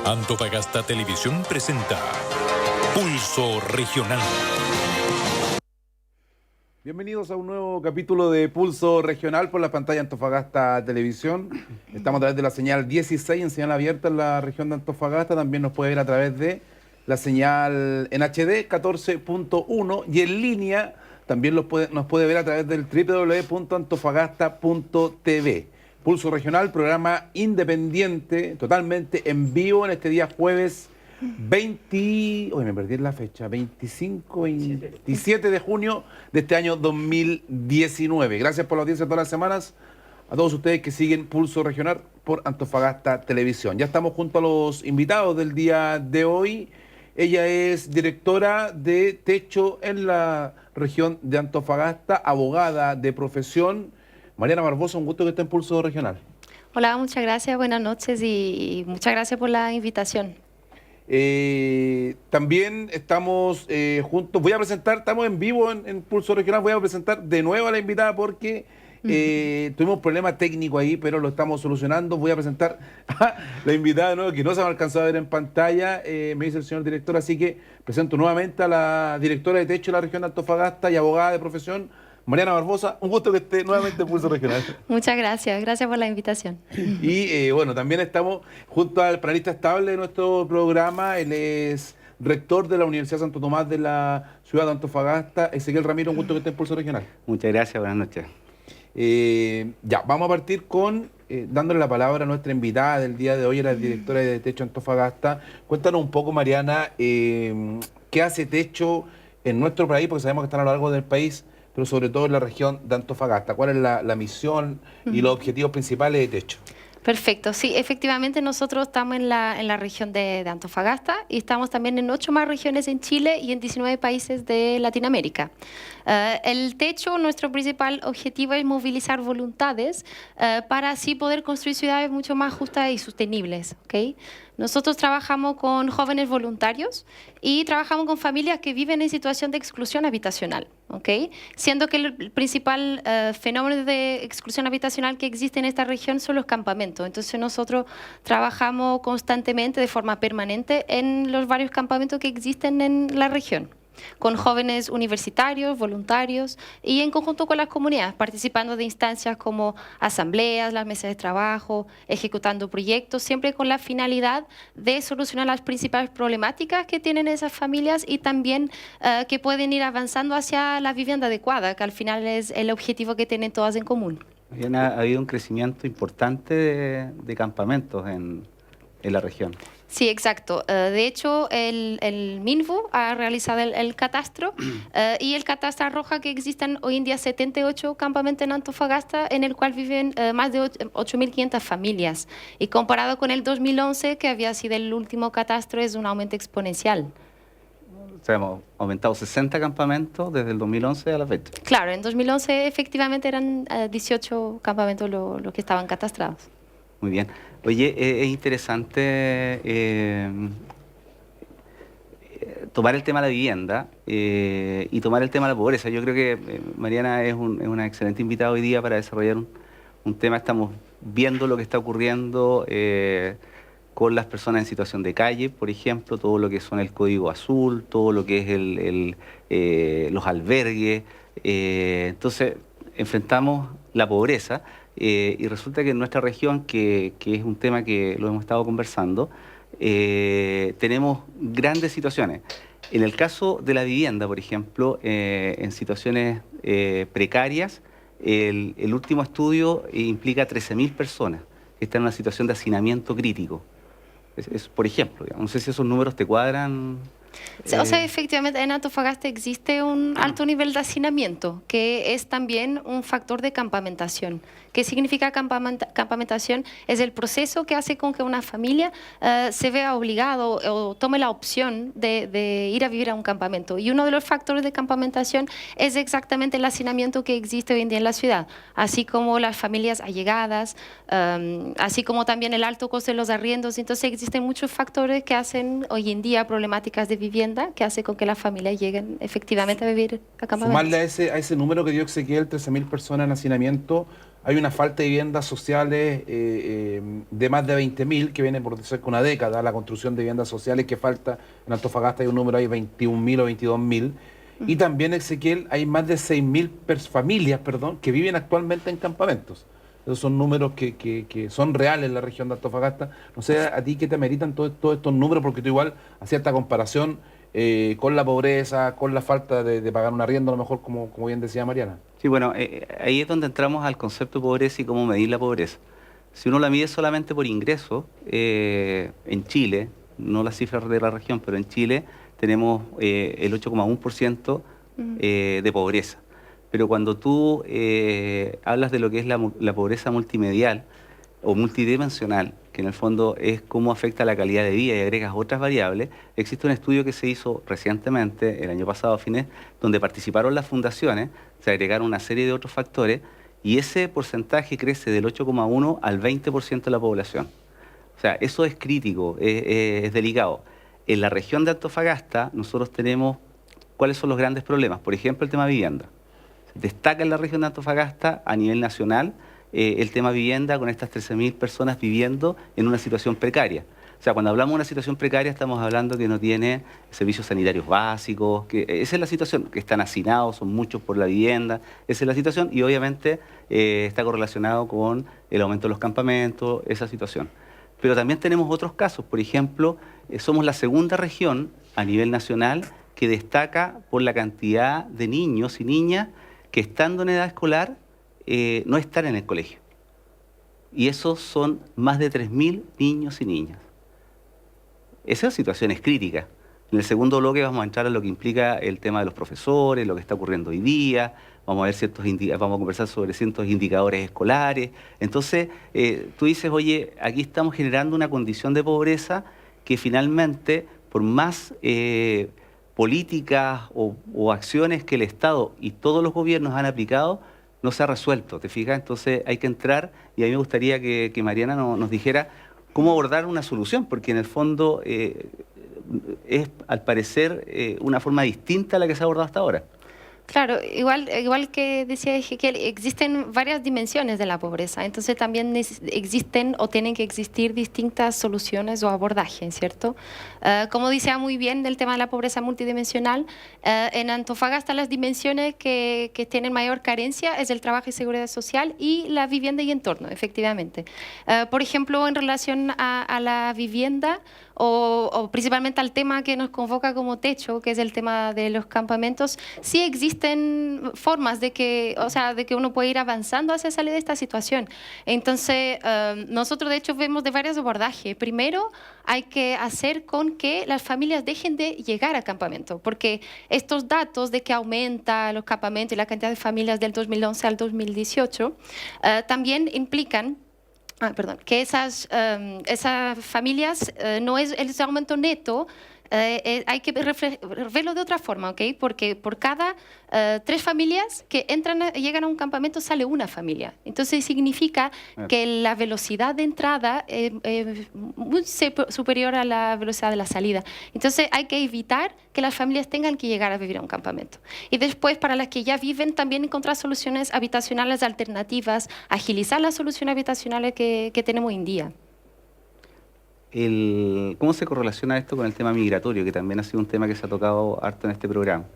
Antofagasta Televisión presenta Pulso Regional. Bienvenidos a un nuevo capítulo de Pulso Regional por la pantalla Antofagasta Televisión. Estamos a través de la señal 16 en señal abierta en la región de Antofagasta. También nos puede ver a través de la señal en HD 14.1 y en línea también nos puede ver a través del www.antofagasta.tv. Pulso Regional, programa independiente, totalmente en vivo en este día jueves 20, hoy me perdí la fecha, 27 de junio de este año 2019. Gracias por la audiencia todas las semanas, a todos ustedes que siguen Pulso Regional por Antofagasta Televisión. Ya estamos junto a los invitados del día de hoy. Ella es directora de Techo en la región de Antofagasta, abogada de profesión. Mariana Barbosa, un gusto que esté en Pulso Regional. Hola, muchas gracias, buenas noches y muchas gracias por la invitación. También estamos juntos, estamos en vivo en Pulso Regional, voy a presentar de nuevo a la invitada porque tuvimos un problema técnico ahí, pero lo estamos solucionando. Voy a presentar a la invitada de nuevo, que no se ha alcanzado a ver en pantalla, me dice el señor director, así que presento nuevamente a la directora de Techo de la región de Antofagasta y abogada de profesión, Mariana Barbosa. Un gusto que esté nuevamente en Pulso Regional. Muchas gracias, gracias por la invitación. Y bueno, también estamos junto al panelista estable de nuestro programa. Él es rector de la Universidad Santo Tomás de la ciudad de Antofagasta, Ezequiel Ramiro. Un gusto que esté en Pulso Regional. Muchas gracias, buenas noches. Ya, vamos a partir con dándole la palabra a nuestra invitada del día de hoy, la directora de Techo Antofagasta. Cuéntanos un poco, Mariana, qué hace Techo en nuestro país, porque sabemos que están a lo largo del país, pero sobre todo en la región de Antofagasta. ¿Cuál es la misión y los objetivos principales de Techo? Perfecto, sí, efectivamente nosotros estamos en la región de Antofagasta y estamos también en 8 más regiones en Chile y en 19 países de Latinoamérica. El Techo, nuestro principal objetivo es movilizar voluntades para así poder construir ciudades mucho más justas y sostenibles, ¿okay? Nosotros trabajamos con jóvenes voluntarios y trabajamos con familias que viven en situación de exclusión habitacional, ¿okay? Siendo que el principal fenómeno de exclusión habitacional que existe en esta región son los campamentos. Entonces nosotros trabajamos constantemente, de forma permanente, en los varios campamentos que existen en la región, con jóvenes universitarios, voluntarios y en conjunto con las comunidades, participando de instancias como asambleas, las mesas de trabajo, ejecutando proyectos, siempre con la finalidad de solucionar las principales problemáticas que tienen esas familias y también que pueden ir avanzando hacia la vivienda adecuada, que al final es el objetivo que tienen todas en común. Ha habido un crecimiento importante de campamentos en la región. Sí, exacto. De hecho, el MINVU ha realizado el catastro y el catastro arroja que existen hoy en día 78 campamentos en Antofagasta, en el cual viven más de 8.500 familias. Y comparado con el 2011, que había sido el último catastro, es un aumento exponencial. O sea, hemos aumentado 60 campamentos desde el 2011 a la fecha. Claro, en 2011 efectivamente eran 18 campamentos los que estaban catastrados. Muy bien. Oye, es interesante tomar el tema de la vivienda y tomar el tema de la pobreza. Yo creo que Mariana es una excelente invitada hoy día para desarrollar un tema. Estamos viendo lo que está ocurriendo con las personas en situación de calle, por ejemplo, todo lo que son el Código Azul, todo lo que es los albergues. Entonces, enfrentamos la pobreza. Y resulta que en nuestra región, que es un tema que lo hemos estado conversando, tenemos grandes situaciones. En el caso de la vivienda, por ejemplo, en situaciones precarias, el último estudio implica 13.000 personas que están en una situación de hacinamiento crítico. Por ejemplo, digamos, no sé si esos números te cuadran. O sea, efectivamente en Antofagasta existe un alto nivel de hacinamiento, que es también un factor de campamentación. ¿Qué significa campamentación? Es el proceso que hace con que una familia se vea obligado o tome la opción de ir a vivir a un campamento. Y uno de los factores de campamentación es exactamente el hacinamiento que existe hoy en día en la ciudad, así como las familias allegadas, así como también el alto costo de los arriendos. Entonces existen muchos factores que hacen hoy en día problemáticas de vivienda que hace con que las familias lleguen efectivamente a vivir a campamentos. Sumarle a ese número que dio Ezequiel, 13.000 personas en hacinamiento, hay una falta de viviendas sociales de más de 20.000, que viene por cerca de una década, la construcción de viviendas sociales que falta. En Antofagasta hay un número ahí, 21.000 o 22.000. Y también, Ezequiel, hay más de 6.000 familias, que viven actualmente en campamentos. Esos son números que son reales en la región de Antofagasta. No sé a ti qué te ameritan todos estos números, porque tú igual hacías esta comparación con la pobreza, con la falta de pagar un arriendo, a lo mejor, como bien decía Mariana. Sí, bueno, ahí es donde entramos al concepto de pobreza y cómo medir la pobreza. Si uno la mide solamente por ingreso, en Chile, no las cifras de la región, pero en Chile tenemos el 8,1% de pobreza. Pero cuando tú hablas de lo que es la pobreza multimedial o multidimensional, que en el fondo es cómo afecta la calidad de vida y agregas otras variables, existe un estudio que se hizo recientemente, el año pasado a fines, donde participaron las fundaciones, se agregaron una serie de otros factores y ese porcentaje crece del 8,1 al 20% de la población. O sea, eso es crítico, es delicado. En la región de Antofagasta nosotros tenemos cuáles son los grandes problemas. Por ejemplo, el tema vivienda. Destaca en la región de Antofagasta a nivel nacional el tema vivienda, con estas 13.000 personas viviendo en una situación precaria. O sea, cuando hablamos de una situación precaria estamos hablando que no tiene servicios sanitarios básicos, que esa es la situación, que están hacinados, son muchos por la vivienda, esa es la situación y obviamente está correlacionado con el aumento de los campamentos, esa situación. Pero también tenemos otros casos, por ejemplo, somos la segunda región a nivel nacional que destaca por la cantidad de niños y niñas que estando en edad escolar no están en el colegio. Y esos son más de 3.000 niños y niñas. Esa situación es crítica. En el segundo bloque vamos a entrar a lo que implica el tema de los profesores, lo que está ocurriendo hoy día, vamos a ver vamos a conversar sobre ciertos indicadores escolares. Entonces, tú dices, oye, aquí estamos generando una condición de pobreza que finalmente, por más políticas o acciones que el Estado y todos los gobiernos han aplicado, no se ha resuelto, ¿te fijas? Entonces hay que entrar y a mí me gustaría que Mariana nos dijera cómo abordar una solución, porque en el fondo es, al parecer, una forma distinta a la que se ha abordado hasta ahora. Claro, igual que decía Ezequiel, existen varias dimensiones de la pobreza, entonces también existen o tienen que existir distintas soluciones o abordajes, ¿cierto? Como decía muy bien el tema de la pobreza multidimensional, en Antofagasta las dimensiones que tienen mayor carencia es el trabajo y seguridad social y la vivienda y entorno, efectivamente. Por ejemplo, en relación a la vivienda, o principalmente al tema que nos convoca como techo, que es el tema de los campamentos, sí existen formas de que uno puede ir avanzando hacia salir de esta situación. Entonces, nosotros de hecho vemos de varios abordajes. Primero, hay que hacer con que las familias dejen de llegar a campamento, porque estos datos de que aumenta los campamentos y la cantidad de familias del 2011 al 2018 también implican que esas familias no es el aumento neto, hay que verlo de otra forma, ¿ok? Porque por cada 3 familias que llegan a un campamento sale una familia. Entonces significa que la velocidad de entrada es muy superior a la velocidad de la salida. Entonces hay que evitar que las familias tengan que llegar a vivir a un campamento. Y después, para las que ya viven, también encontrar soluciones habitacionales alternativas, agilizar las soluciones habitacionales que tenemos hoy en día. ¿Cómo se correlaciona esto con el tema migratorio, que también ha sido un tema que se ha tocado harto en este programa?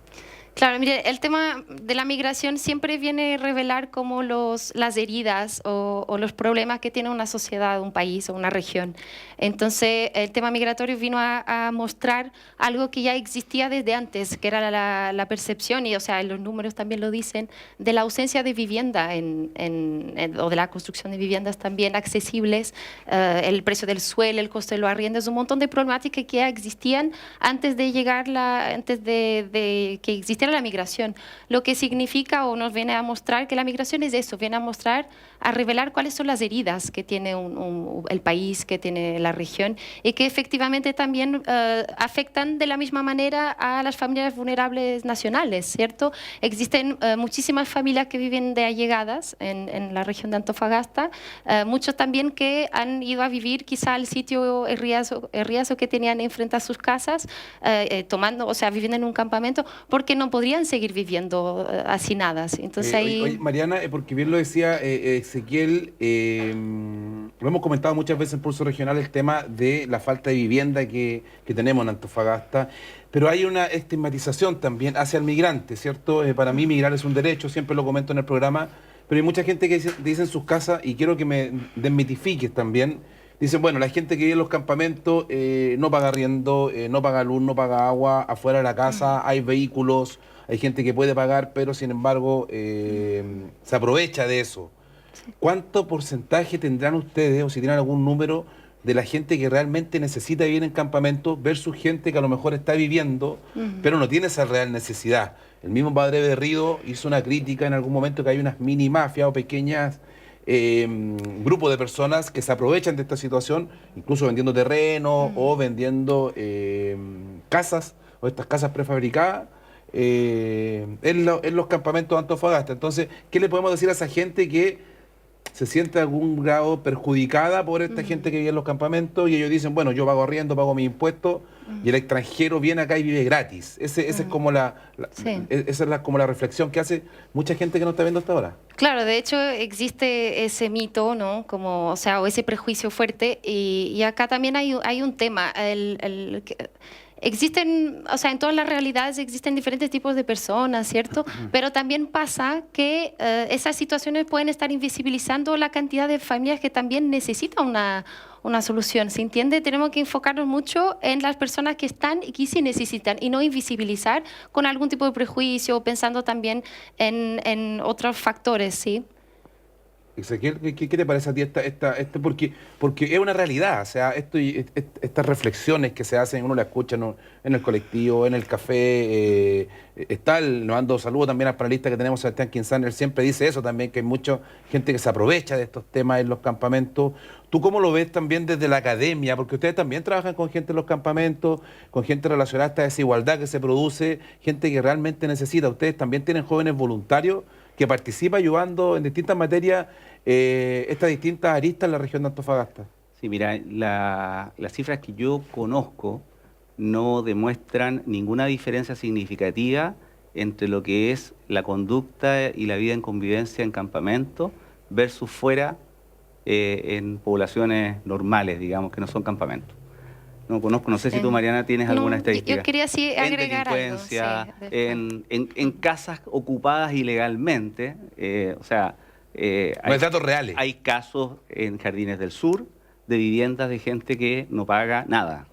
Claro, mire, el tema de la migración siempre viene a revelar como las heridas o los problemas que tiene una sociedad, un país o una región. Entonces, el tema migratorio vino a mostrar algo que ya existía desde antes, que era la percepción, y o sea, los números también lo dicen, de la ausencia de vivienda o de la construcción de viviendas también accesibles, el precio del suelo, el costo de los arriendos, un montón de problemáticas que ya existían antes de llegar antes de que existiera la migración, lo que significa o nos viene a mostrar que la migración es eso, viene a mostrar, a revelar cuáles son las heridas que tiene el país, que tiene la región y que efectivamente también afectan de la misma manera a las familias vulnerables nacionales, ¿cierto? Existen muchísimas familias que viven de allegadas en la región de Antofagasta, muchos también que han ido a vivir quizá al sitio Riazo que tenían enfrente a sus casas, viviendo en un campamento porque no podían podrían seguir viviendo hacinadas. Entonces ahí... Oye, Mariana, porque bien lo decía Ezequiel, lo hemos comentado muchas veces en Pulso Regional, el tema de la falta de vivienda que tenemos en Antofagasta, pero hay una estigmatización también hacia el migrante, ¿cierto? Para mí migrar es un derecho, siempre lo comento en el programa, pero hay mucha gente que dice en sus casas, y quiero que me desmitifiques también, dicen, bueno, la gente que vive en los campamentos no paga arriendo, no paga luz, no paga agua, afuera de la casa hay vehículos, hay gente que puede pagar, pero sin embargo se aprovecha de eso. ¿Cuánto porcentaje tendrán ustedes, o si tienen algún número, de la gente que realmente necesita vivir en campamentos versus gente que a lo mejor está viviendo, pero no tiene esa real necesidad? El mismo padre Berrido hizo una crítica en algún momento que hay unas mini mafias o pequeñas grupos de personas que se aprovechan de esta situación, incluso vendiendo terreno o vendiendo casas, o estas casas prefabricadas en los campamentos de Antofagasta. Entonces, ¿qué le podemos decir a esa gente que se siente de algún grado perjudicada por esta gente que vive en los campamentos, y ellos dicen, bueno, yo pago arriendo, pago mis impuestos, y el extranjero viene acá y vive gratis? Esa es como como la reflexión que hace mucha gente que nos está viendo hasta ahora. Claro, de hecho existe ese mito, ¿no? Como, o sea, o ese prejuicio fuerte, y acá también hay un tema. Existen, o sea, en todas las realidades existen diferentes tipos de personas, ¿cierto? Pero también pasa que esas situaciones pueden estar invisibilizando la cantidad de familias que también necesitan una solución, ¿se entiende? Tenemos que enfocarnos mucho en las personas que están y que sí necesitan, y no invisibilizar con algún tipo de prejuicio, pensando también en otros factores, ¿sí? Ezequiel, ¿qué te parece a ti porque es una realidad? O sea, estas reflexiones que se hacen, uno las escucha en el colectivo, en el café, nos mando saludos también al panelista que tenemos, Sebastián Quinzán, él siempre dice eso también, que hay mucha gente que se aprovecha de estos temas en los campamentos. ¿Tú cómo lo ves también desde la academia? Porque ustedes también trabajan con gente en los campamentos, con gente relacionada a esta desigualdad que se produce, gente que realmente necesita. Ustedes también tienen jóvenes voluntarios que participa ayudando en distintas materias, estas distintas aristas en la región de Antofagasta. Sí, mira, las cifras que yo conozco no demuestran ninguna diferencia significativa entre lo que es la conducta y la vida en convivencia en campamento versus fuera en poblaciones normales, digamos, que no son campamentos. No conozco, no sé si tú, Mariana, tienes alguna estadística. Yo quería sí agregar en delincuencia, algo, en casas ocupadas ilegalmente, o sea, hay datos reales. Hay casos en Jardines del Sur de viviendas de gente que no paga nada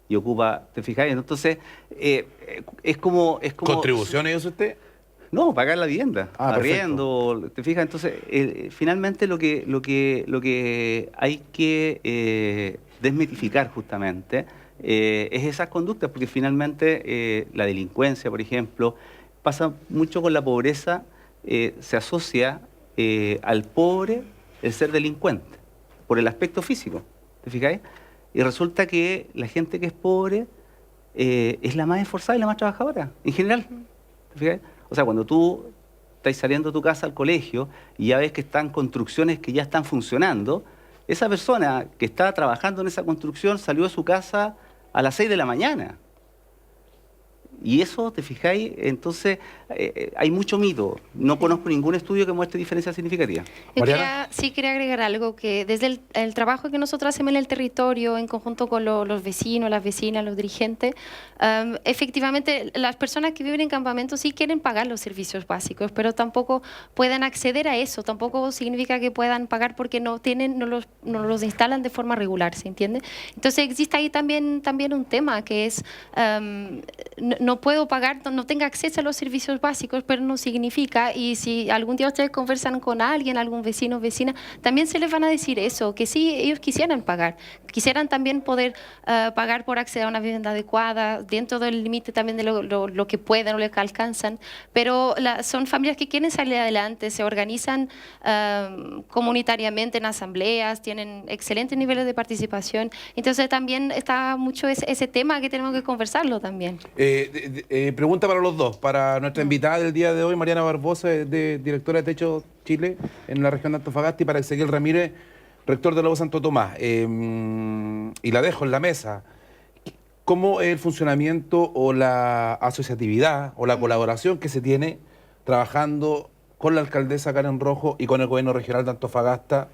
y ocupa, ¿te fijáis? Entonces, es como... ¿Contribuciones eso usted? No, pagar la vivienda, arriendo, perfecto. ¿te fijas? Entonces, finalmente lo que hay que desmitificar justamente es esas conductas, porque finalmente la delincuencia, por ejemplo, pasa mucho con la pobreza, se asocia al pobre el ser delincuente, por el aspecto físico, ¿te fijáis? Y resulta que la gente que es pobre es la más esforzada y la más trabajadora, en general, ¿te fijáis? O sea, cuando tú estás saliendo de tu casa al colegio y ya ves que están construcciones que ya están funcionando, esa persona que está trabajando en esa construcción salió de su casa a las 6 de la mañana. Y eso, ¿te fijáis? Entonces, hay mucho mito. No conozco ningún estudio que muestre diferencias significativas. Sí quería agregar algo, que desde el trabajo que nosotros hacemos en el territorio, en conjunto con los vecinos, las vecinas, los dirigentes, efectivamente, las personas que viven en campamentos sí quieren pagar los servicios básicos, pero tampoco pueden acceder a eso. Tampoco significa que puedan pagar porque no los instalan de forma regular, ¿se entiende? Entonces, existe ahí también un tema que es... no puedo pagar, no tenga acceso a los servicios básicos, pero no significa, y si algún día ustedes conversan con alguien, algún vecino o vecina, también se les van a decir eso, que sí, ellos quisieran pagar, quisieran también poder pagar por acceder a una vivienda adecuada, dentro del límite también de lo que pueden o lo que alcanzan, pero son familias que quieren salir adelante, se organizan comunitariamente en asambleas, tienen excelentes niveles de participación, entonces también está mucho ese tema que tenemos que conversarlo también. Pregunta para los dos, para nuestra invitada del día de hoy, Mariana Barbosa, directora de Techo Chile en la región de Antofagasta, y para Ezequiel Ramírez, rector de Lobo Santo Tomás. Y la dejo en la mesa. ¿Cómo es el funcionamiento o la asociatividad o la colaboración que se tiene trabajando con la alcaldesa Karen Rojo y con el gobierno regional de Antofagasta?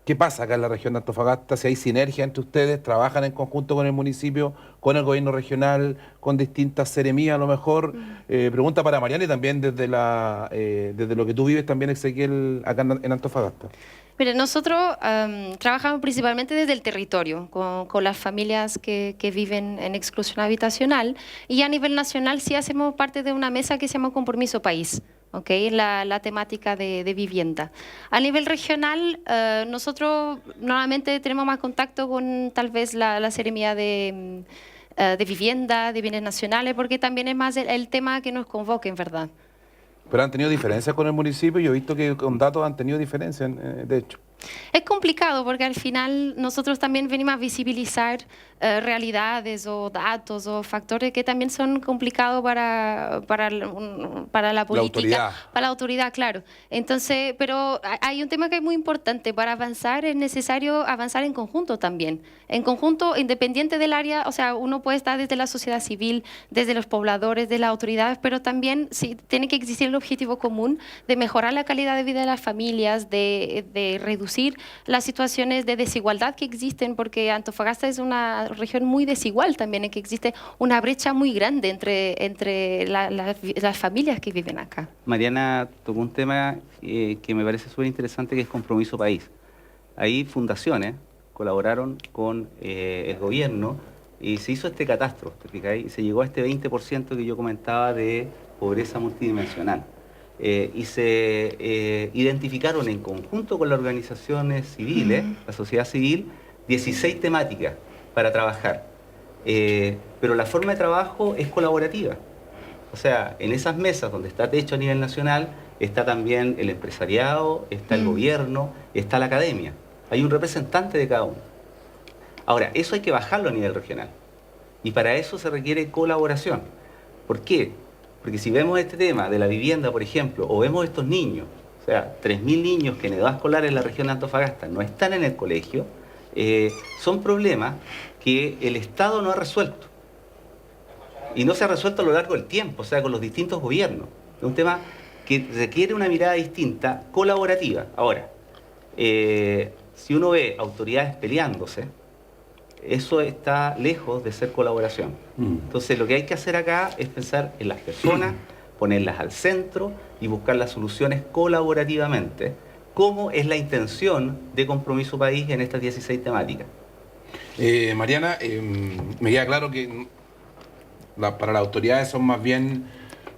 ¿Qué pasa acá en la región de Antofagasta? Si hay sinergia entre ustedes, trabajan en conjunto con el municipio, con el gobierno regional, con distintas seremías a lo mejor. Pregunta para Mariana y también desde lo que tú vives también, Ezequiel, acá en Antofagasta. Mire, nosotros trabajamos principalmente desde el territorio, con las familias que viven en exclusión habitacional, y a nivel nacional sí hacemos parte de una mesa que se llama Compromiso País. Okay, la temática de vivienda. A nivel regional, nosotros normalmente tenemos más contacto con tal vez la seremía de vivienda, de bienes nacionales, porque también es más el tema que nos convoca, en verdad. Pero han tenido diferencias con el municipio, yo he visto que con datos han tenido diferencias, de hecho. Es complicado porque al final nosotros también venimos a visibilizar realidades o datos o factores que también son complicados para la política, para la autoridad, claro. Entonces, pero hay un tema que es muy importante. Para avanzar es necesario avanzar en conjunto también. En conjunto, independiente del área, o sea, uno puede estar desde la sociedad civil, desde los pobladores, de las autoridades, pero también sí, tiene que existir el objetivo común de mejorar la calidad de vida de las familias, de reducir las situaciones de desigualdad que existen, porque Antofagasta es una región muy desigual también, en que existe una brecha muy grande entre las familias que viven acá. Mariana tocó un tema que me parece súper interesante, que es Compromiso País. Ahí fundaciones colaboraron con el gobierno y se hizo este catastro, ¿te fijas? Y se llegó a este 20% que yo comentaba de pobreza multidimensional. Y se identificaron en conjunto con las organizaciones civiles, la sociedad civil, 16 temáticas para trabajar. Pero la forma de trabajo es colaborativa. O sea, en esas mesas donde está Techo a nivel nacional, está también el empresariado, está el gobierno, está la academia. Hay un representante de cada uno. Ahora, eso hay que bajarlo a nivel regional. Y para eso se requiere colaboración. ¿Por qué? Porque si vemos este tema de la vivienda, por ejemplo, o vemos estos niños, o sea, 3.000 niños que en edad escolar en la región de Antofagasta no están en el colegio, son problemas que el Estado no ha resuelto. Y no se ha resuelto a lo largo del tiempo, o sea, con los distintos gobiernos. Es un tema que requiere una mirada distinta, colaborativa. Ahora, si uno ve autoridades peleándose, eso está lejos de ser colaboración. Entonces, lo que hay que hacer acá es pensar en las personas, ponerlas al centro y buscar las soluciones colaborativamente, como es la intención de Compromiso País en estas 16 temáticas. Mariana, me queda claro que para las autoridades son más bien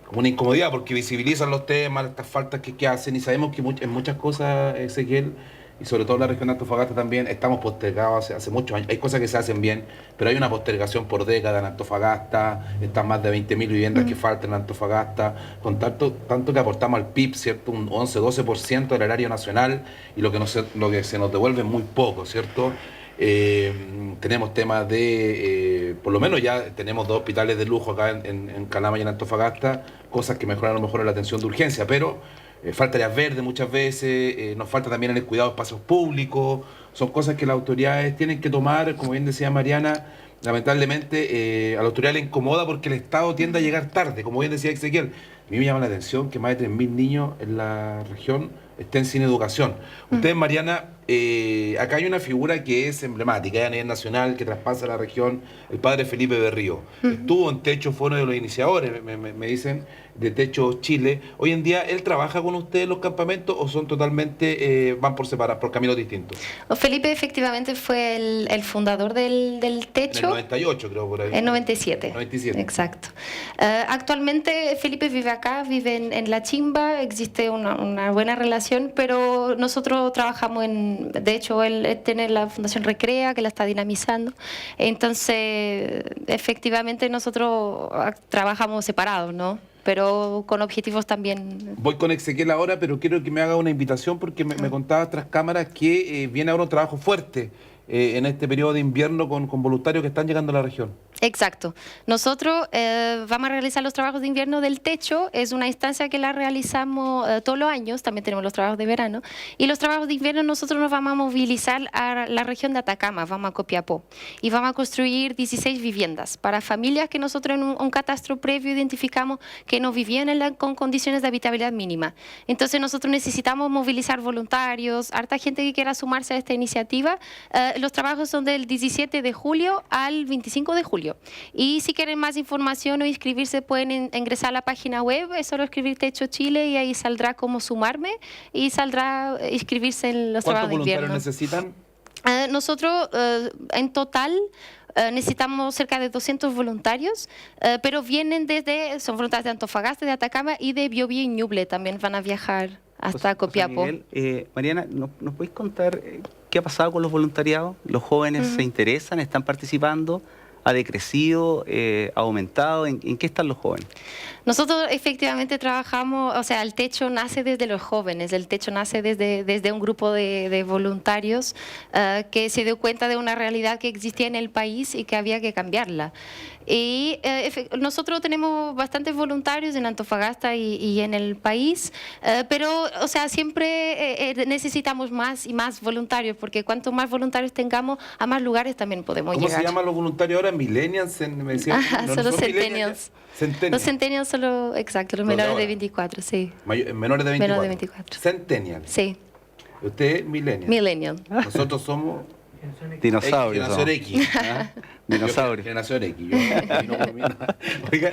como una incomodidad porque visibilizan los temas, estas faltas que hacen, y sabemos que en muchas cosas, Ezequiel, y sobre todo en la región de Antofagasta también, estamos postergados hace muchos años. Hay cosas que se hacen bien, pero hay una postergación por década en Antofagasta, están más de 20.000 viviendas que faltan en Antofagasta, con tanto que aportamos al PIB, ¿cierto? Un 11-12% del erario nacional, y lo que se nos devuelve es muy poco, ¿cierto? Tenemos temas de, por lo menos ya tenemos 2 hospitales de lujo acá en Calama y en Antofagasta, cosas que mejoran a lo mejor en la atención de urgencia, pero falta áreas verdes muchas veces, nos falta también en el cuidado de espacios públicos, son cosas que las autoridades tienen que tomar, como bien decía Mariana. Lamentablemente a la autoridad le incomoda porque el Estado tiende a llegar tarde, como bien decía Ezequiel. A mí me llama la atención que más de 3.000 niños en la región estén sin educación. Ustedes, Mariana, acá hay una figura que es emblemática a nivel nacional, que traspasa la región, el padre Felipe Berrío. Estuvo en Techo, fue uno de los iniciadores, me dicen, de Techo Chile. Hoy en día, ¿él trabaja con ustedes en los campamentos o son totalmente, van por separados, por caminos distintos? Felipe efectivamente fue el fundador del Techo. En el 98, creo, por ahí. En 97. 97. Exacto. Actualmente Felipe vive acá, vive en La Chimba, existe una buena relación, pero nosotros trabajamos de hecho, él tiene la Fundación Recrea, que la está dinamizando. Entonces, efectivamente, nosotros trabajamos separados, ¿no? Pero con objetivos también. Voy con Ezequiel ahora, pero quiero que me haga una invitación porque me contaba tras cámaras que viene ahora un trabajo fuerte en este periodo de invierno con voluntarios que están llegando a la región. Exacto. Nosotros vamos a realizar los trabajos de invierno del techo. Es una instancia que la realizamos todos los años. También tenemos los trabajos de verano. Y los trabajos de invierno nosotros nos vamos a movilizar a la región de Atacama, vamos a Copiapó. Y vamos a construir 16 viviendas para familias que nosotros en un catastro previo identificamos que no vivían con condiciones de habitabilidad mínima. Entonces nosotros necesitamos movilizar voluntarios, harta gente que quiera sumarse a esta iniciativa. Los trabajos son del 17 de julio al 25 de julio. Y si quieren más información o inscribirse, pueden ingresar a la página web, es solo escribir Techo Chile y ahí saldrá cómo sumarme y saldrá inscribirse en los trabajos de invierno. ¿Cuántos voluntarios necesitan? Nosotros en total necesitamos cerca de 200 voluntarios, pero vienen son voluntarios de Antofagasta, de Atacama y de Biobío y Ñuble, también van a viajar hasta Copiapó. Miguel, Mariana, ¿nos podéis contar qué ha pasado con los voluntariados? ¿Los jóvenes se interesan, están participando? ¿Ha decrecido? ¿Ha aumentado? ¿En qué están los jóvenes? Nosotros efectivamente trabajamos, o sea, el techo nace desde los jóvenes, el techo nace desde un grupo de voluntarios que se dio cuenta de una realidad que existía en el país y que había que cambiarla. Y nosotros tenemos bastantes voluntarios en Antofagasta y en el país, pero, o sea, siempre necesitamos más y más voluntarios, porque cuanto más voluntarios tengamos, a más lugares también podemos llegar. ¿Cómo se llaman los voluntarios ahora? ¿Millennials? Me decían, son los centennials. Los centennials son los menores de 24, sí. Menores de 24. Menores de 24. Centennials. Sí. Usted es millennial. Millennial. Nosotros somos dinosaurios. Generación X. Dinosaurios. Generación X. Oiga,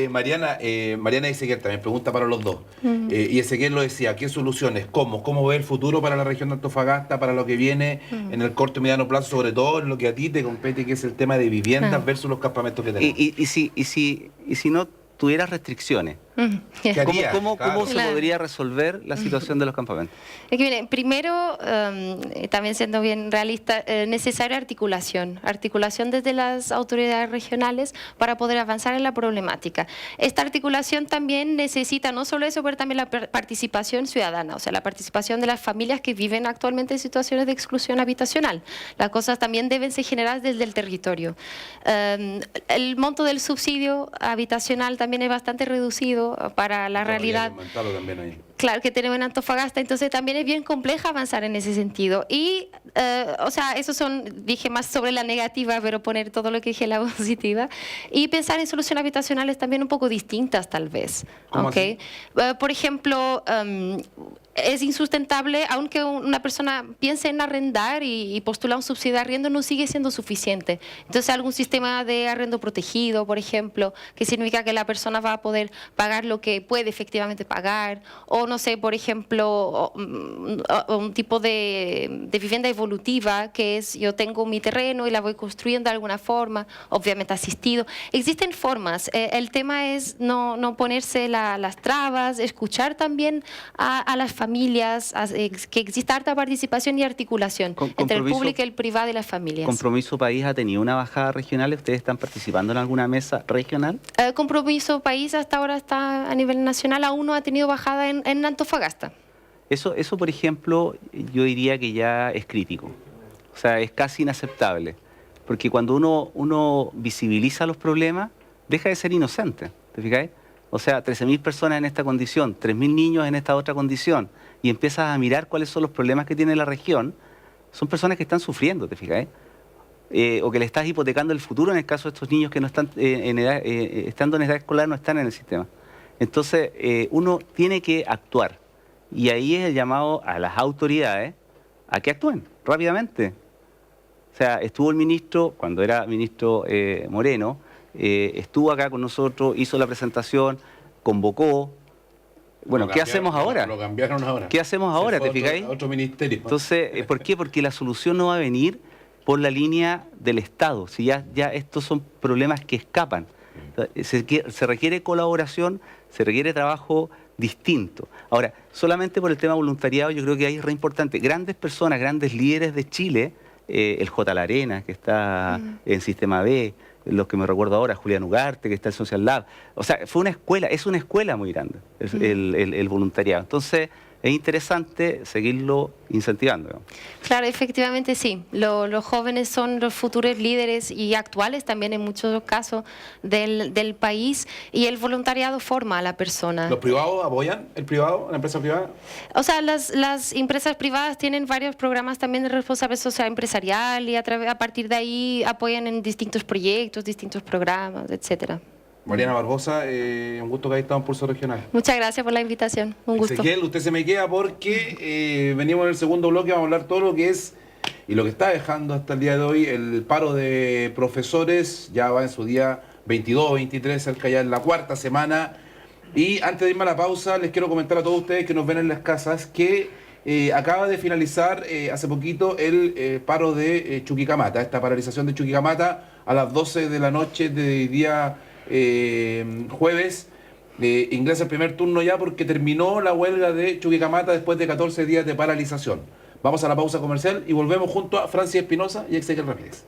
Mariana y Ezequiel también pregunta para los dos. Y Ezequiel lo decía, ¿qué soluciones? ¿Cómo ve el futuro para la región de Antofagasta, para lo que viene en el corto y mediano plazo, sobre todo en lo que a ti te compete, que es el tema de viviendas versus los campamentos que tenemos? Y si no tuvieras restricciones, ¿cómo se podría resolver la situación de los campamentos? Es que, miren, primero, también siendo bien realista, necesaria articulación desde las autoridades regionales para poder avanzar en la problemática. Esta articulación también necesita no solo eso, pero también la participación ciudadana, o sea, la participación de las familias que viven actualmente en situaciones de exclusión habitacional. Las cosas también deben ser generadas desde el territorio. El monto del subsidio habitacional también es bastante reducido para la realidad claro que tenemos en Antofagasta, entonces también es bien compleja avanzar en ese sentido. Y, o sea, eso dije más sobre la negativa, pero poner todo lo que dije en la positiva. Y pensar en soluciones habitacionales también un poco distintas, tal vez. ¿Okay? Por ejemplo, es insustentable, aunque una persona piense en arrendar y postula un subsidio de arriendo, no sigue siendo suficiente. Entonces, algún sistema de arrendo protegido, por ejemplo, que significa que la persona va a poder pagar lo que puede efectivamente pagar, o no sé, por ejemplo, un tipo de vivienda evolutiva, que es yo tengo mi terreno y la voy construyendo de alguna forma, obviamente asistido. Existen formas, el tema es no ponerse las trabas, escuchar también a las familias, que exista harta participación y articulación entre el público, el privado y las familias. ¿Compromiso País ha tenido una bajada regional? ¿Ustedes están participando en alguna mesa regional? Compromiso País hasta ahora está a nivel nacional, aún no ha tenido bajada en Antofagasta. Eso, por ejemplo, yo diría que ya es crítico. O sea, es casi inaceptable. Porque cuando uno visibiliza los problemas, deja de ser inocente. ¿Te fijáis? O sea, 13.000 personas en esta condición, 3.000 niños en esta otra condición, y empiezas a mirar cuáles son los problemas que tiene la región, son personas que están sufriendo, ¿te fijáis? O que le estás hipotecando el futuro en el caso de estos niños que no están estando en edad escolar, no están en el sistema. Entonces, uno tiene que actuar. Y ahí es el llamado a las autoridades a que actúen rápidamente. O sea, estuvo el ministro, cuando era ministro Moreno, estuvo acá con nosotros, hizo la presentación, convocó. Bueno, ¿qué hacemos ahora? Lo cambiaron ahora. ¿Qué hacemos ahora? ¿Te fijáis? Otro ministerio. Entonces, ¿por qué? Porque la solución no va a venir por la línea del Estado. Si ya estos son problemas que escapan. Se requiere colaboración, se requiere trabajo distinto. Ahora, solamente por el tema voluntariado, yo creo que ahí es re importante. Grandes personas, grandes líderes de Chile, el J. Larena, que está en Sistema B, los que me recuerdo ahora, Julián Ugarte, que está en Social Lab. O sea, fue una escuela, es una escuela muy grande, el voluntariado. Entonces, es interesante seguirlo incentivando, digamos. Claro, efectivamente sí. Los jóvenes son los futuros líderes y actuales también en muchos casos del país, y el voluntariado forma a la persona. ¿Los privados apoyan el privado, la empresa privada? O sea, las empresas privadas tienen varios programas también de responsabilidad social empresarial y a partir de ahí apoyan en distintos proyectos, distintos programas, etcétera. Mariana Barbosa, un gusto que hayas estado en Pulso Regional. Muchas gracias por la invitación. Un gusto. Ezequiel, usted se me queda porque venimos en el segundo bloque, vamos a hablar todo lo que es y lo que está dejando hasta el día de hoy el paro de profesores. Ya va en su día 22, 23, cerca ya en la cuarta semana. Y antes de irme a la pausa, les quiero comentar a todos ustedes que nos ven en las casas que acaba de finalizar hace poquito el paro de Chuquicamata, esta paralización de Chuquicamata a las 12 de la noche de día jueves. Ingresa el primer turno ya porque terminó la huelga de Chuquicamata después de 14 días de paralización. Vamos a la pausa comercial y volvemos junto a Francia Espinosa y Ezequiel Ramírez.